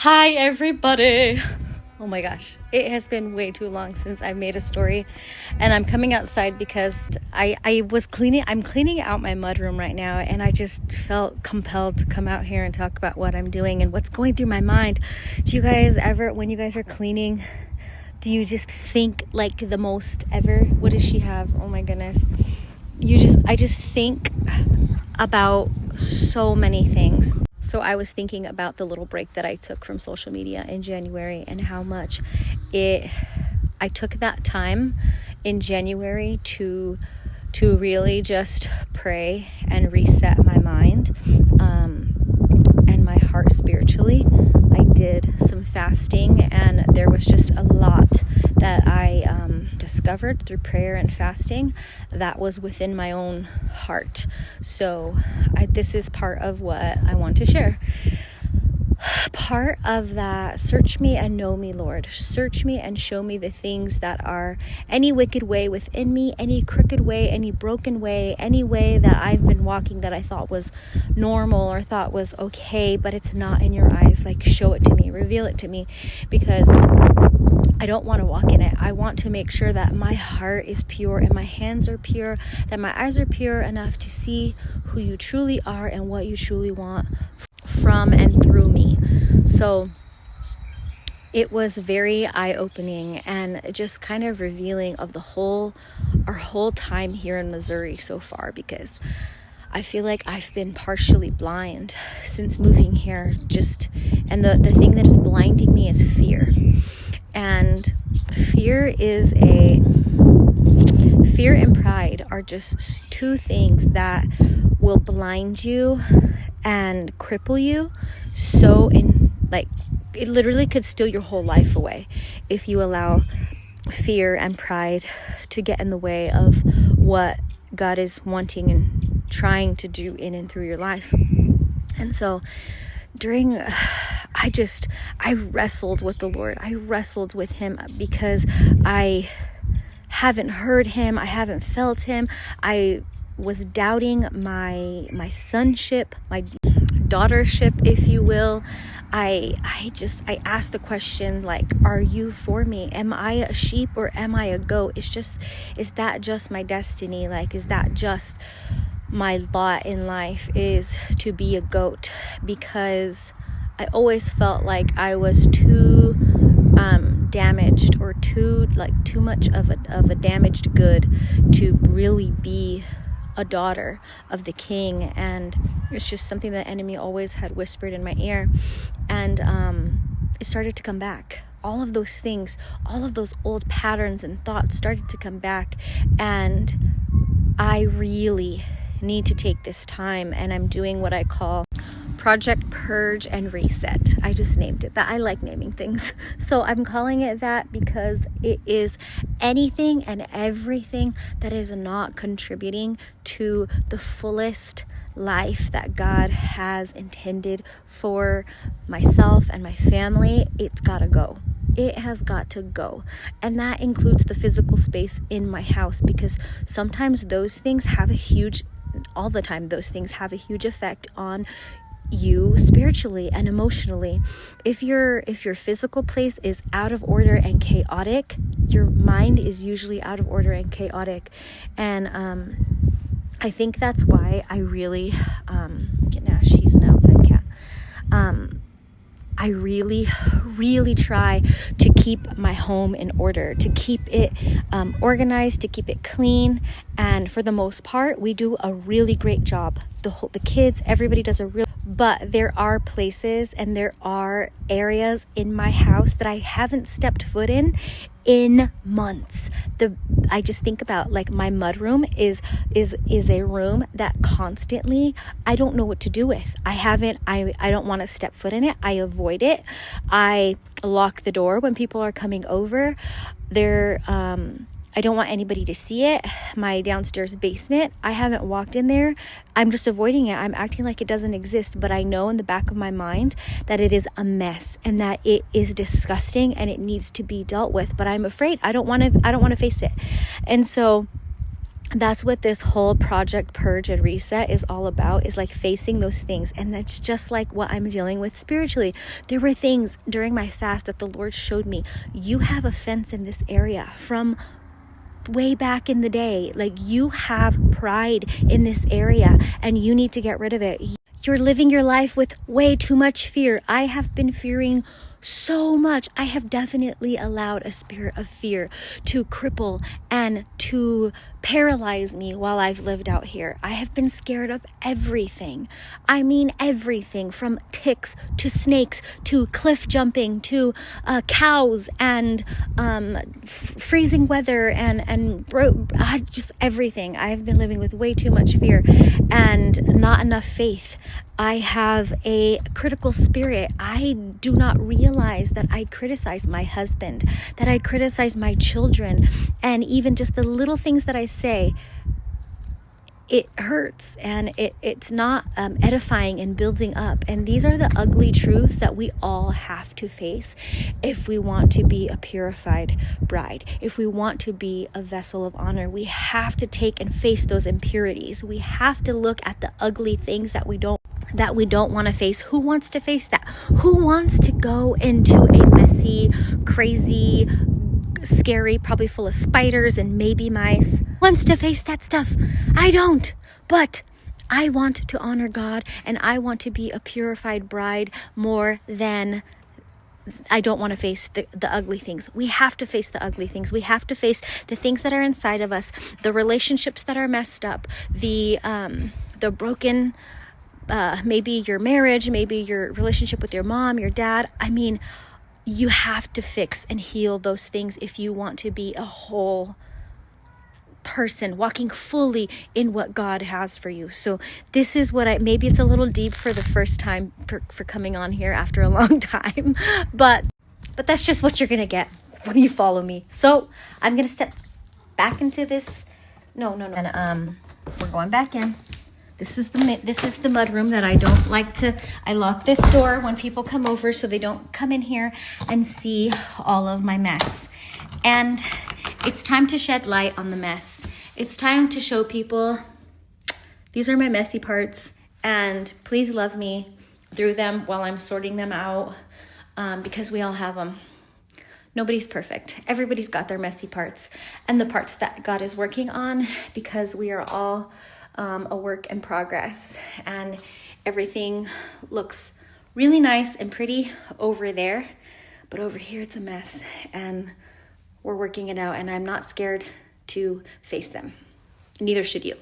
Hi everybody. Oh my gosh, it has been way too long since I made a story, and I'm coming outside because I'm cleaning out my mudroom right now, and I just felt compelled to come out here and talk about what I'm doing and what's going through my mind. Do you guys ever, when you guys are cleaning, do you just think like the most ever? What does she have? Oh my goodness. I just think about so many things. So I was thinking about the little break that I took from social media in January and how much I took that time in January to really just pray and reset my mind and my heart spiritually. I did some fasting, and there was just a lot that I discovered through prayer and fasting that was within my own heart. So this is part of what I want to share. Part of that, search me and know me, Lord. Search me and show me the things that are any wicked way within me, any crooked way, any broken way, any way that I've been walking that I thought was normal or thought was okay, but it's not in your eyes. Like, show it to me, reveal it to me, because I don't want to walk in it. I want to make sure that my heart is pure and my hands are pure, that my eyes are pure enough to see who you truly are and what you truly want from and through me. So it was very eye-opening and just kind of revealing of our whole time here in Missouri so far, because I feel like I've been partially blind since moving here. And the thing that is blinding me is fear. And fear and pride are just two things that will blind you and cripple you. It literally could steal your whole life away if you allow fear and pride to get in the way of what God is wanting and trying to do in and through your life. And so I wrestled with the Lord. I wrestled with him because I haven't heard him. I haven't felt him. I was doubting my sonship, my daughtership, if you will. I asked the question, like, are you for me? Am I a sheep or am I a goat? Is that just my destiny? Like, is that just my lot in life, is to be a goat? Because I always felt like I was too damaged, or too much of a damaged good to really be a daughter of the King. And it's just something that the enemy always had whispered in my ear, and it started to come back. All of those things, all of those old patterns and thoughts started to come back, and I really need to take this time, and I'm doing what I call Project Purge and Reset. I just named it that. I like naming things. So I'm calling it that because it is anything and everything that is not contributing to the fullest life that God has intended for myself and my family. It's gotta go. It has got to go. And that includes the physical space in my house, because sometimes those things have all the time, those things have a huge effect on you spiritually and emotionally. If your physical place is out of order and chaotic, your mind is usually out of order and chaotic. And I think that's why I really Nash, he's an outside cat. I really try to keep my home in order, to keep it organized, to keep it clean. And for the most part, we do a really great job. The kids, everybody does but there are places and there are areas in my house that I haven't stepped foot in months. I just think about, like, my mudroom is a room that constantly I don't know what to do with. I don't want to step foot in it. I avoid it. I lock the door when people are coming over. I don't want anybody to see it. My downstairs basement, I haven't walked in there. I'm just avoiding it. I'm acting like it doesn't exist, but I know in the back of my mind that it is a mess and that it is disgusting and it needs to be dealt with. But I'm afraid. I don't want to face it. And so that's what this whole project purge and reset is all about, is like facing those things. And that's just like what I'm dealing with spiritually. There were things during my fast that the Lord showed me. You have offense in this area from way back in the day. Like, you have pride in this area and you need to get rid of it. You're living your life with way too much fear. I have been fearing so much. I have definitely allowed a spirit of fear to cripple and to paralyze me while I've lived out here. I have been scared of everything. I mean everything, from ticks to snakes to cliff jumping to cows and freezing weather and just everything. I have been living with way too much fear and not enough faith. I have a critical spirit. I do not realize that I criticize my husband, that I criticize my children, and even just the little things that I say, it hurts and it's not edifying and building up. And these are the ugly truths that we all have to face if we want to be a purified bride. If we want to be a vessel of honor, we have to take and face those impurities. We have to look at the ugly things that we don't want to face. Who wants to face that? Who wants to go into a messy, crazy, scary, probably full of spiders and maybe mice? Wants to face that stuff? I don't. But I want to honor God, and I want to be a purified bride more than I don't want to face the ugly things. We have to face the ugly things. We have to face the things that are inside of us, the relationships that are messed up, the broken, maybe your marriage, maybe your relationship with your mom, your dad. I mean, you have to fix and heal those things if you want to be a whole person walking fully in what God has for you. So this is what maybe it's a little deep for the first time for coming on here after a long time, but that's just what you're going to get when you follow me. So I'm going to step back into this. No. And we're going back in. This is the mudroom that I don't like to. I lock this door when people come over so they don't come in here and see all of my mess. And it's time to shed light on the mess. It's time to show people these are my messy parts, and please love me through them while I'm sorting them out, because we all have them. Nobody's perfect. Everybody's got their messy parts and the parts that God is working on, because we are all a work in progress, and everything looks really nice and pretty over there, but over here it's a mess, and we're working it out, and I'm not scared to face them. Neither should you.